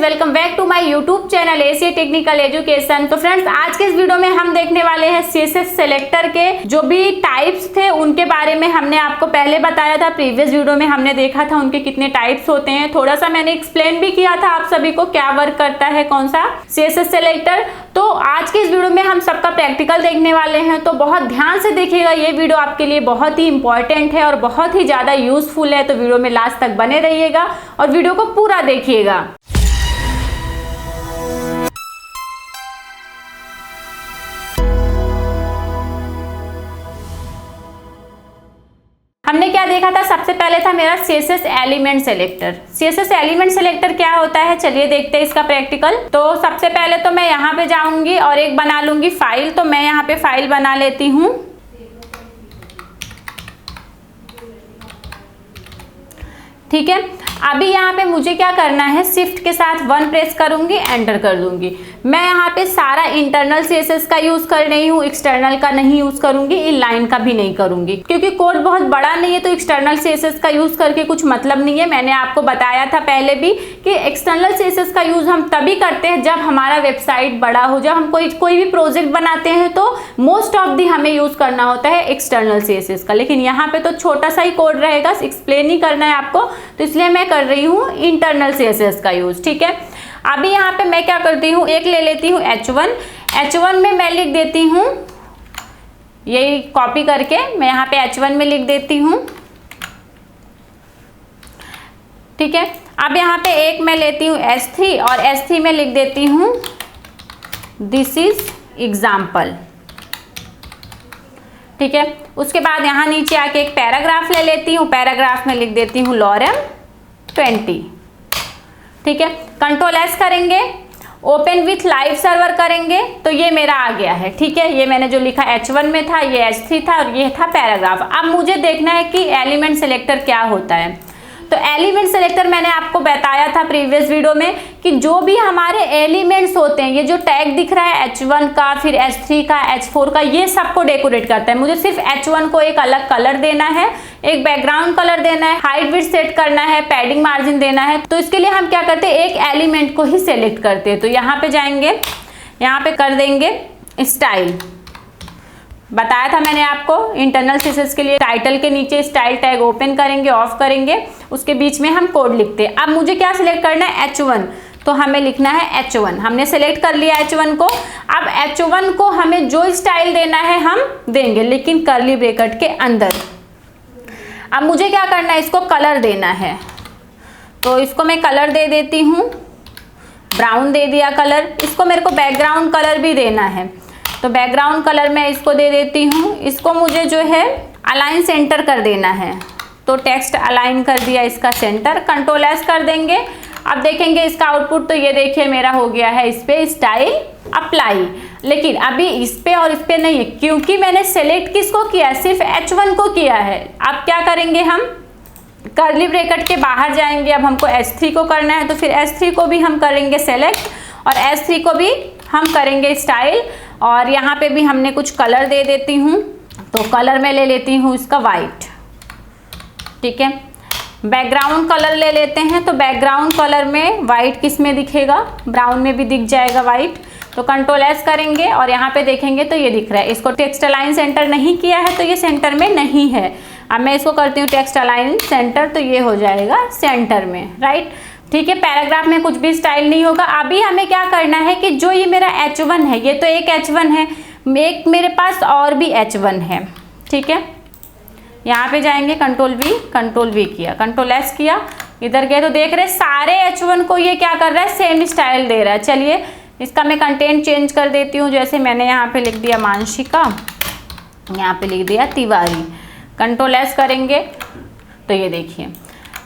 Welcome back to my YouTube channel AC technical education. तो friends, आज के इस वीडियो में हम देखने वाले हैं सीएसएस सेलेक्टर के जो भी टाइप्स थे उनके बारे में। हमने आपको पहले बताया था, प्रीवियस वीडियो में हमने देखा था उनके कितने टाइप्स होते हैं। थोड़ा सा मैंने एक्सप्लेन भी किया था आप सभी को क्या वर्क करता है कौन सा सीएसएस सेलेक्टर। तो आज के इस वीडियो में हम सबका प्रैक्टिकल देखने वाले हैं, तो बहुत ध्यान से देखिएगा। ये वीडियो आपके लिए बहुत ही इंपॉर्टेंट है और बहुत ही ज्यादा यूजफुल है, तो वीडियो में लास्ट तक बने रहिएगा और वीडियो को पूरा देखिएगा। हमने क्या देखा था, सबसे पहले था मेरा CSS element selector. CSS element selector क्या होता है, चलिए देखते हैं इसका प्रैक्टिकल। तो सबसे पहले तो मैं यहाँ पे जाऊंगी और एक बना लूंगी फाइल। तो मैं यहाँ पे फाइल बना लेती हूँ। ठीक है, अभी यहाँ पे मुझे क्या करना है, शिफ्ट के साथ 1 प्रेस करूंगी, एंटर कर दूंगी। मैं यहाँ पे सारा इंटरनल सीएसएस का यूज कर रही हूँ, एक्सटर्नल का नहीं यूज करूंगी, इनलाइन का भी नहीं करूंगी, क्योंकि कोड बहुत बड़ा नहीं है। तो एक्सटर्नल सीएसएस का यूज करके कुछ मतलब नहीं है। मैंने आपको बताया था पहले भी कि एक्सटर्नल सीएसएस का यूज हम तभी करते हैं जब हमारा वेबसाइट बड़ा हो, जब हम कोई भी प्रोजेक्ट बनाते हैं तो मोस्ट ऑफ दी हमें यूज करना होता है एक्सटर्नल सीएसएस का। लेकिन यहाँ पे तो छोटा सा ही कोड रहेगा, एक्सप्लेन ही करना है आपको, तो इसलिए मैं कर रही हूँ इंटरनल सीएसएस का यूज। ठीक है, अभी यहाँ पे मैं क्या करती हूँ, एक ले लेती हूँ H1 में मैं लिख देती हूँ, यही कॉपी करके मैं यहाँ पे H1 में लिख देती हूँ। ठीक है, अब यहाँ पे एक मैं लेती हूँ S3 और S3 में लिख देती हूँ दिस इज एग्जाम्पल। ठीक है, उसके बाद यहाँ नीचे आके एक पैराग्राफ ले लेती हूँ, पैराग्राफ में लिख देती हूँ लॉरेम 20। ठीक है, कंट्रोल एस करेंगे, ओपन विथ लाइव सर्वर करेंगे, तो ये मेरा आ गया है। ठीक है, ये मैंने जो लिखा H1 में था, ये H3 था और ये था पैराग्राफ। अब मुझे देखना है कि एलिमेंट सेलेक्टर क्या होता है। तो एलिमेंट सेलेक्टर मैंने आपको बताया था प्रीवियस वीडियो में कि जो भी हमारे एलिमेंट्स होते हैं, ये जो टैग दिख रहा है H1 का, फिर H3 का, H4 का, ये सबको डेकोरेट करता है। मुझे सिर्फ H1 को एक अलग कलर देना है, एक बैकग्राउंड कलर देना है, हाइट विड्थ सेट करना है, पैडिंग मार्जिन देना है। तो इसके लिए हम क्या करते हैं, एक एलिमेंट को ही सेलेक्ट करते हैं। तो यहाँ पे जाएंगे, यहाँ पे कर देंगे स्टाइल। बताया था मैंने आपको इंटरनल सीएसएस के लिए टाइटल के नीचे स्टाइल टैग ओपन करेंगे, ऑफ करेंगे, उसके बीच में हम कोड लिखते हैं। अब मुझे क्या सिलेक्ट करना है, H1, तो हमें लिखना है H1। हमने सेलेक्ट कर लिया H1 को। अब H1 को हमें जो स्टाइल देना है हम देंगे, लेकिन कर्ली ब्रैकेट के अंदर। अब मुझे क्या करना है, इसको कलर देना है, तो इसको मैं कलर दे देती हूँ, ब्राउन दे दिया कलर। इसको मेरे को बैकग्राउंड कलर भी देना है, तो बैकग्राउंड कलर मैं इसको दे देती हूँ। इसको मुझे जो है अलाइन सेंटर कर देना है, तो टेक्स्ट अलाइन कर दिया इसका सेंटर, कंट्रोल एस कर देंगे। अब देखेंगे इसका आउटपुट, तो ये देखिए मेरा हो गया है इस पे स्टाइल अप्लाई। लेकिन अभी इस पे और इस पे नहीं है, क्योंकि मैंने सेलेक्ट किसको किया है, सिर्फ H1 को किया है। अब क्या करेंगे, हम कर्ली ब्रैकेट के बाहर जाएंगे। अब हमको S3 को करना है, तो फिर S3 को भी हम करेंगे सेलेक्ट और S3 को भी हम करेंगे स्टाइल। और यहाँ पे भी हमने कुछ कलर दे देती हूँ, तो कलर में ले लेती हूँ इसका वाइट। ठीक है, बैकग्राउंड कलर ले लेते हैं, तो बैकग्राउंड कलर में वाइट किस में दिखेगा, ब्राउन में भी दिख जाएगा वाइट। तो कंट्रोल एस करेंगे और यहाँ पे देखेंगे तो ये दिख रहा है। इसको टेक्स्ट अलाइन सेंटर नहीं किया है, तो ये सेंटर में नहीं है। अब मैं इसको करती हूँ टेक्स्ट अलाइन सेंटर, तो ये हो जाएगा सेंटर में, राइट। ठीक है, पैराग्राफ में कुछ भी स्टाइल नहीं होगा। अभी हमें क्या करना है कि जो ये मेरा H1 है, ये तो एक H1 है, एक मेरे पास और भी H1 है। ठीक है, यहाँ पे जाएंगे, कंट्रोल V किया, कंट्रोल एस किया, इधर गए तो देख रहे सारे H1 को ये क्या कर रहा है, सेम स्टाइल दे रहा है। चलिए इसका मैं कंटेंट चेंज कर देती हूँ। जैसे मैंने यहाँ पे लिख दिया मानसिका, यहाँ पे लिख दिया तिवारी, कंट्रोल एस करेंगे, तो ये देखिए,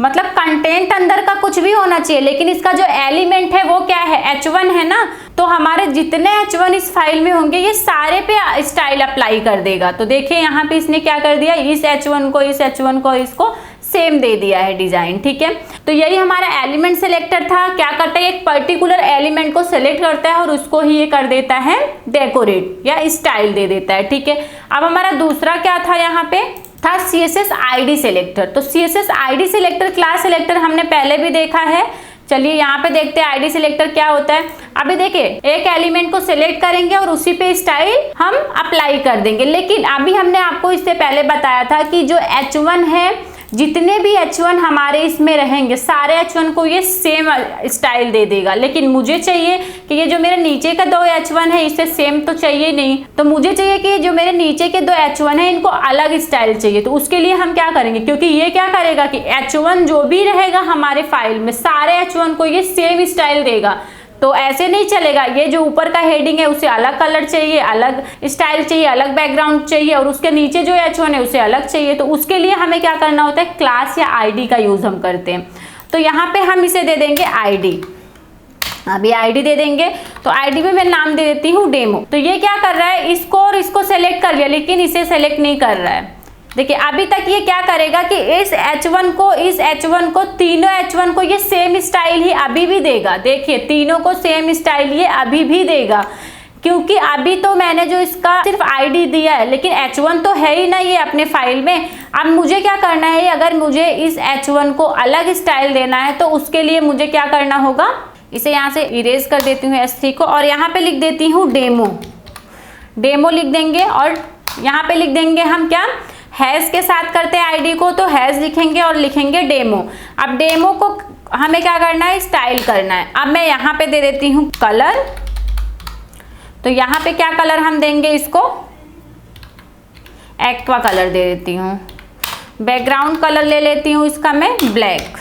मतलब कंटेंट अंदर का कुछ भी होना चाहिए, लेकिन इसका जो एलिमेंट है वो क्या है, H1 है ना। तो हमारे जितने H1 इस फाइल में होंगे ये सारे पे स्टाइल अप्लाई कर देगा। तो देखिए यहाँ पे इसने क्या कर दिया, इस H1 को, इस H1 को, इसको सेम दे दिया है डिजाइन। ठीक है, तो यही हमारा एलिमेंट सेलेक्टर था। क्या करता है, एक पर्टिकुलर एलिमेंट को सेलेक्ट करता है और उसको ही ये कर देता है डेकोरेट या स्टाइल दे देता है। ठीक है, अब हमारा दूसरा क्या था, यहाँ पे था CSS ID सेलेक्टर। तो CSS ID selector class selector हमने पहले भी देखा है। चलिए यहाँ पे देखते हैं आईडी सिलेक्टर क्या होता है। अभी देखिए एक एलिमेंट को सिलेक्ट करेंगे और उसी पे स्टाइल हम अप्लाई कर देंगे, लेकिन अभी हमने आपको इससे पहले बताया था कि जो H1 है, जितने भी H1 हमारे इसमें रहेंगे सारे H1 को ये सेम स्टाइल दे देगा, लेकिन मुझे चाहिए कि ये जो मेरे नीचे का 2 H1 है इससे सेम तो चाहिए नहीं, तो मुझे चाहिए कि जो मेरे नीचे के 2 H1 है इनको अलग स्टाइल चाहिए। तो उसके लिए हम क्या करेंगे, क्योंकि ये क्या करेगा कि H1 जो भी रहेगा हमारे फाइल में सारे H1 को ये सेम स्टाइल देगा, तो ऐसे नहीं चलेगा। ये जो ऊपर का हेडिंग है उसे अलग कलर चाहिए, अलग स्टाइल चाहिए, अलग बैकग्राउंड चाहिए, और उसके नीचे जो H1 है उसे अलग चाहिए। तो उसके लिए हमें क्या करना होता है, क्लास या आईडी का यूज हम करते हैं। तो यहाँ पे हम इसे दे देंगे आईडी। अभी आईडी दे देंगे, तो आईडी में मैं नाम दे देती हूँ डेमो। तो ये क्या कर रहा है, इसको और इसको सेलेक्ट कर लिया, लेकिन इसे सेलेक्ट नहीं कर रहा है। देखिए अभी तक ये क्या करेगा कि इस H1 को तीनों H1 को ये सेम स्टाइल ही अभी भी देगा। देखिए तीनों को सेम स्टाइल ये अभी भी देगा, क्योंकि अभी तो मैंने जो इसका सिर्फ आईडी दिया है, लेकिन H1 तो है ही ना ये अपने फाइल में। अब मुझे क्या करना है, अगर मुझे इस H1 को अलग स्टाइल देना है तो उसके लिए मुझे क्या करना होगा, इसे यहाँ से इरेज कर देती हूँ S3 को, और यहाँ पे लिख देती हूँ डेमो। डेमो लिख देंगे, और यहाँ पे लिख देंगे हम क्या, हैश के साथ करते हैं आईडी को, तो हैश लिखेंगे और लिखेंगे डेमो। अब डेमो को हमें क्या करना है, स्टाइल करना है। अब मैं यहाँ पे दे देती हूँ कलर, तो यहाँ पे क्या कलर हम देंगे, इसको एक्वा कलर दे देती हूँ। बैकग्राउंड कलर ले लेती हूँ इसका मैं ब्लैक।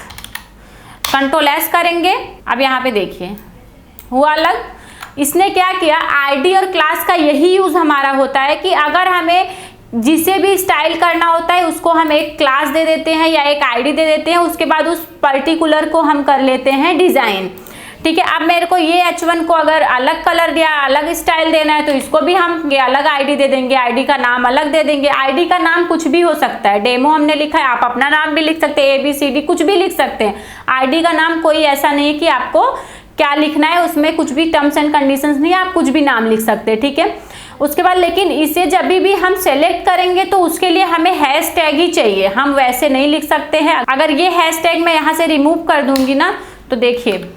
कंट्रोल एस करेंगे। अब यहाँ पे देखिए हुआ अलग। इसने क्या किया, आईडी और क्लास का यही यूज हमारा होता है कि अगर हमें जिसे भी स्टाइल करना होता है उसको हम एक क्लास दे देते हैं या एक आईडी दे देते हैं, उसके बाद उस पर्टिकुलर को हम कर लेते हैं डिजाइन। ठीक है, अब मेरे को ये H1 को अगर अलग कलर या अलग स्टाइल देना है तो इसको भी हम ये अलग आईडी दे देंगे, आईडी का नाम अलग दे देंगे। आईडी का नाम कुछ भी हो सकता है, डेमो हमने लिखा है, आप अपना नाम भी लिख सकते हैं, ABCD कुछ भी लिख सकते हैं। आईडी का नाम कोई ऐसा नहीं है कि आपको क्या लिखना है, उसमें कुछ भी टर्म्स एंड कंडीशंस नहीं है, आप कुछ भी नाम लिख सकते हैं। ठीक है, उसके बाद लेकिन इसे जब भी हम सेलेक्ट करेंगे तो उसके लिए हमें हैश टैग ही चाहिए, हम वैसे नहीं लिख सकते हैं। अगर ये हैश टैग मैं यहाँ से रिमूव कर दूंगी ना, तो देखिए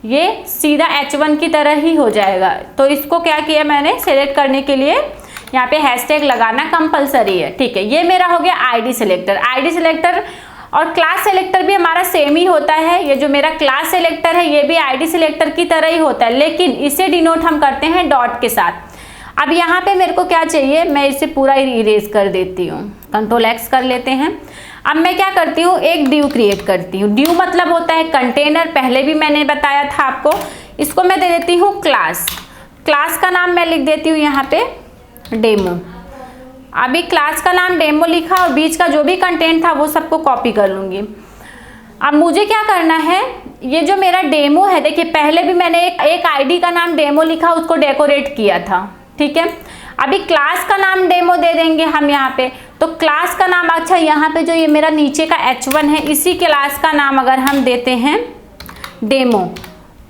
ये सीधा H1 की तरह ही हो जाएगा। तो इसको क्या किया मैंने, सेलेक्ट करने के लिए यहाँ पे हैश टैग लगाना कंपलसरी है। ठीक है, ये मेरा हो गया आईडी सिलेक्टर। आईडी सिलेक्टर और क्लास सेलेक्टर भी हमारा सेम ही होता है। ये जो मेरा क्लास सेलेक्टर है ये भी आईडी सिलेक्टर की तरह ही होता है, लेकिन इसे डिनोट हम करते हैं डॉट के साथ। अब यहाँ पे मेरे को क्या चाहिए, मैं इसे पूरा इरेज कर देती हूँ। कंट्रोल एक्स कर लेते हैं। अब मैं क्या करती हूँ, एक ड्यू क्रिएट करती हूँ। ड्यू मतलब होता है कंटेनर, पहले भी मैंने बताया था आपको। इसको मैं दे देती हूँ क्लास। क्लास का नाम मैं लिख देती हूँ यहाँ पे डेमो। अभी क्लास का नाम डेमो लिखा और बीच का जो भी कंटेंट था वो सबको कॉपी कर लूँगी। अब मुझे क्या करना है, ये जो मेरा डेमो है, देखिए पहले भी मैंने एक आईडी का नाम डेमो लिखा, उसको डेकोरेट किया था। ठीक है, अभी क्लास का नाम डेमो दे देंगे हम यहाँ पे। तो क्लास का नाम, अच्छा यहाँ पे जो ये मेरा नीचे का H1 है इसी क्लास का नाम अगर हम देते हैं डेमो,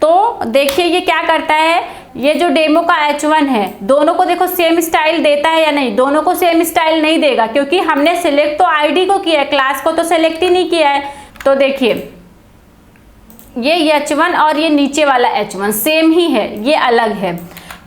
तो देखिए ये क्या करता है, ये जो डेमो का H1 है दोनों को देखो सेम स्टाइल देता है या नहीं, दोनों को सेम स्टाइल नहीं देगा, क्योंकि हमने सिलेक्ट तो आईडी को किया है, क्लास को तो सिलेक्ट ही नहीं किया है। तो देखिए ये H1 और ये नीचे वाला H1 सेम ही है, ये अलग है,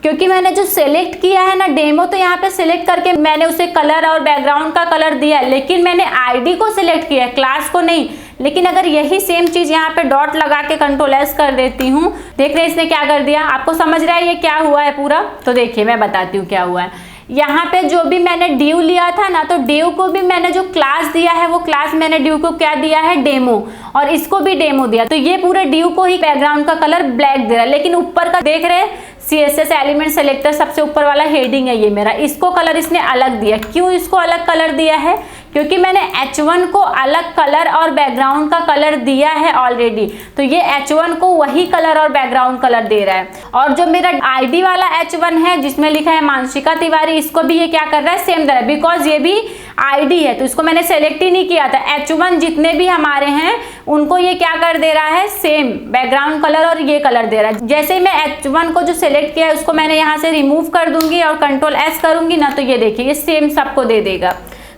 क्योंकि मैंने जो सेलेक्ट किया है ना डेमो, तो यहाँ पे सिलेक्ट करके मैंने उसे कलर और बैकग्राउंड का कलर दिया है, लेकिन मैंने आईडी को सिलेक्ट किया है, क्लास को नहीं। लेकिन अगर यही सेम चीज यहाँ पे डॉट लगा के कंट्रोल एस कर देती हूँ, देख रहे हैं इसने क्या कर दिया, आपको समझ रहा है ये क्या हुआ है पूरा। तो देखिए मैं बताती हूँ क्या हुआ है। यहाँ पे जो भी मैंने ड्यू लिया था ना, तो ड्यू को भी मैंने जो क्लास दिया है वो क्लास मैंने ड्यू को क्या दिया है, डेमो, और इसको भी डेमो दिया। तो ये पूरे ड्यू को ही बैकग्राउंड का कलर ब्लैक दे रहा है, लेकिन ऊपर का देख रहे हैं CSS एलिमेंट सेलेक्टर सबसे ऊपर वाला हेडिंग है ये मेरा, इसको कलर इसने अलग दिया। क्यों इसको अलग कलर दिया है, क्योंकि मैंने H1 को अलग कलर और बैकग्राउंड का कलर दिया है ऑलरेडी, तो ये H1 को वही कलर और बैकग्राउंड कलर दे रहा है। और जो मेरा आईडी वाला H1 है जिसमें लिखा है मानसिका तिवारी, इसको भी ये क्या कर रहा है, सेम दे रहा है, बिकॉज ये भी आईडी है, तो इसको मैंने सेलेक्ट ही नहीं किया था। H1 जितने भी हमारे हैं उनको ये क्या कर दे रहा है, सेम बैकग्राउंड कलर और ये कलर दे रहा है। जैसे मैं H1 को जो सेलेक्ट किया है उसको मैंने यहाँ से रिमूव कर दूंगी और कंट्रोल एस करूंगी ना, तो ये देखिए ये सेम सबको दे देगा।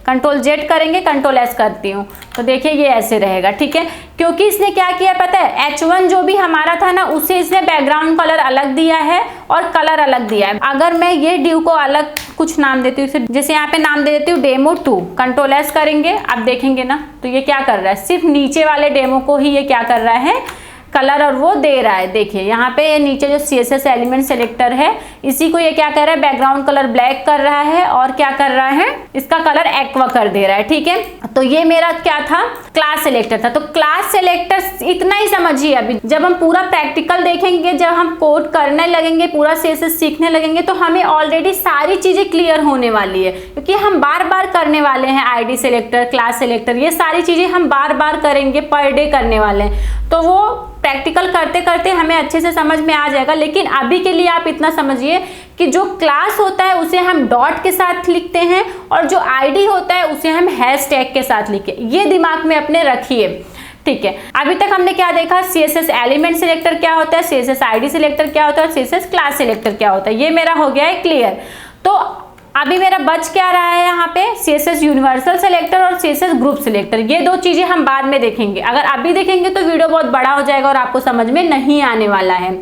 कंट्रोल जेड करेंगे, कंट्रोल एस करती हूँ तो देखिए ये ऐसे रहेगा, ठीक है। क्योंकि इसने क्या किया पता है, H1 जो भी हमारा था ना उसे इसने बैकग्राउंड कलर अलग दिया है और कलर अलग दिया है। अगर मैं ये ड्यू को अलग कुछ नाम देती हूँ, जैसे यहाँ पे नाम दे देती हूँ डेमो 2, कंट्रोल एस करेंगे, आप देखेंगे ना तो ये क्या कर रहा है, सिर्फ नीचे वाले डेमो को ही ये क्या कर रहा है, कलर और वो दे रहा है। देखिए यहाँ पे ये नीचे जो CSS एलिमेंट सेलेक्टर है इसी को ये क्या कर रहा है, बैकग्राउंड कलर ब्लैक कर रहा है और क्या कर रहा है, इसका कलर एक्वा कर दे रहा है, ठीक है। तो ये मेरा क्या था, क्लास सेलेक्टर था। तो क्लास सेलेक्टर इतना ही समझिए। अभी जब हम पूरा प्रैक्टिकल देखेंगे, जब हम कोड करने लगेंगे, पूरा CSS सीखने लगेंगे तो हमें ऑलरेडी सारी चीजें क्लियर होने वाली है, क्योंकि हम बार बार करने वाले हैं ID सेलेक्टर, क्लास सेलेक्टर, ये सारी चीजें हम बार बार करेंगे, पर डे करने वाले हैं। तो वो प्रैक्टिकल करते करते हमें अच्छे से समझ में आ जाएगा। लेकिन अभी के लिए आप इतना समझिए कि जो क्लास होता है उसे हम डॉट के साथ लिखते हैं और जो ID होता है उसे हम हैशटैग के साथ लिखते हैं। ये दिमाग में अपने रखिए, ठीक है। अभी तक हमने क्या देखा, CSS एलिमेंट सिलेक्टर क्या होता है, CSS ID सिलेक्टर क्या होता है और CSS क्लास सिलेक्टर क्या होता है। ये मेरा हो गया है क्लियर। तो अभी मेरा बच क्या रहा है यहाँ पे, CSS यूनिवर्सल सिलेक्टर और CSS ग्रुप सिलेक्टर। ये दो चीजें हम बाद में देखेंगे। अगर अभी देखेंगे तो वीडियो बहुत बड़ा हो जाएगा और आपको समझ में नहीं आने वाला है,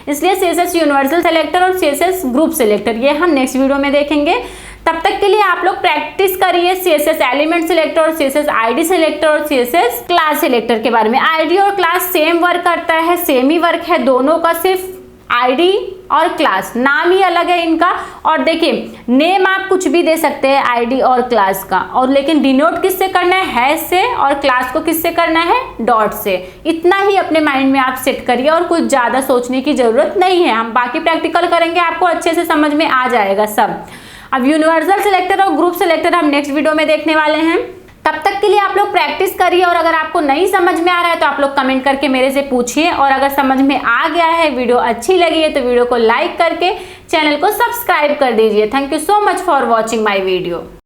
इसलिए CSS यूनिवर्सल सिलेक्टर और CSS ग्रुप सिलेक्टर ये हम नेक्स्ट वीडियो में देखेंगे। तब तक के लिए आप लोग प्रैक्टिस करिए CSS एलिमेंट सिलेक्टर और CSS ID सिलेक्टर और CSS क्लास सिलेक्टर के बारे में। ID और क्लास सेम वर्क करता है, सेम ही वर्क है दोनों का, सिर्फ ID और क्लास नाम ही अलग है इनका। और देखिए नेम आप कुछ भी दे सकते हैं ID और क्लास का, और लेकिन डिनोट किससे करना है, हैश से, और क्लास को किससे करना है, डॉट से। इतना ही अपने माइंड में आप सेट करिए और कुछ ज्यादा सोचने की जरूरत नहीं है। हम बाकी प्रैक्टिकल करेंगे, आपको अच्छे से समझ में आ जाएगा सब। अब यूनिवर्सल सिलेक्टर और ग्रुप सिलेक्टर हम नेक्स्ट वीडियो में देखने वाले हैं। तब तक के लिए आप लोग प्रैक्टिस करिए, और अगर आपको नहीं समझ में आ रहा है तो आप लोग कमेंट करके मेरे से पूछिए, और अगर समझ में आ गया है, वीडियो अच्छी लगी है तो वीडियो को लाइक करके चैनल को सब्सक्राइब कर दीजिए। Thank you so much for watching my video.